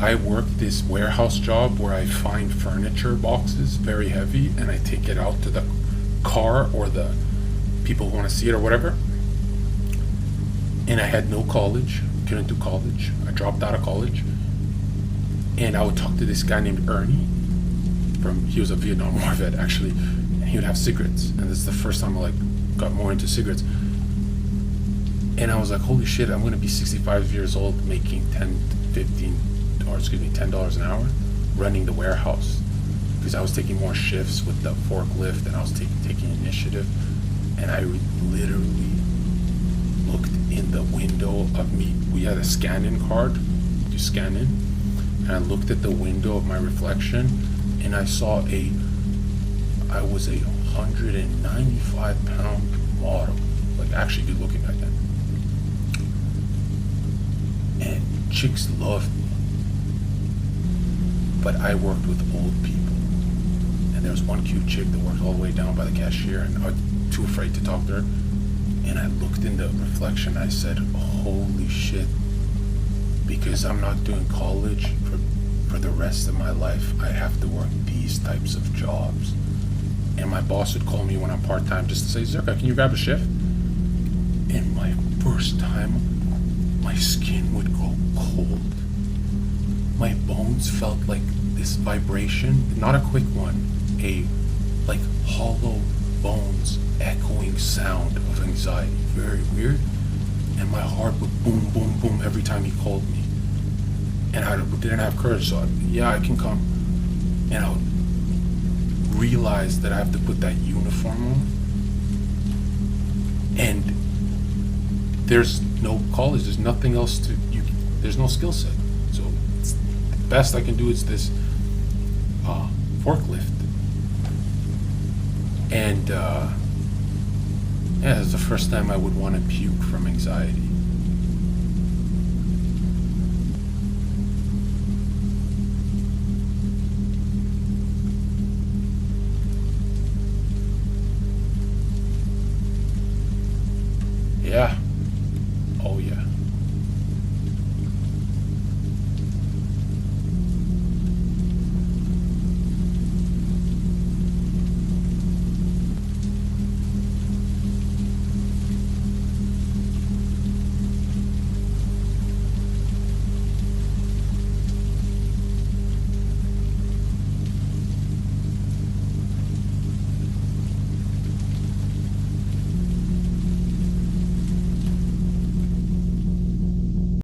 I work this warehouse job where I find furniture boxes very heavy and I take it out to the car or the people who want to see it or whatever. And I had no college, couldn't do college. I dropped out of college. And I would talk to this guy named Ernie. He was a Vietnam War vet actually, and he would have cigarettes. And this is the first time I got more into cigarettes. And I was like, holy shit, I'm gonna be 65 years old making $10 an hour running the warehouse, because I was taking more shifts with the forklift and I was taking initiative. And I literally looked in the window of me. We had a scan-in card to scan in, and I looked at the window of my reflection and I saw I was a 195-pound model, like actually good looking back then. And chicks loved me. But I worked with old people. And there was one cute chick that worked all the way down by the cashier, and I was too afraid to talk to her. And I looked in the reflection, I said, holy shit, because I'm not doing college for the rest of my life, I have to work these types of jobs. And my boss would call me when I'm part-time just to say, Zherka, can you grab a shift? And my first time, my skin would go cold. My bones felt like this vibration, not a quick one, a like hollow bones echoing sound of anxiety, very weird. And my heart would boom, boom, boom every time he called me. And I didn't have courage, so I can come. And I would realize that I have to put that uniform on. And there's no college, there's nothing else there's no skill set. So the best I can do is this forklift. And it's the first time I would want to puke from anxiety.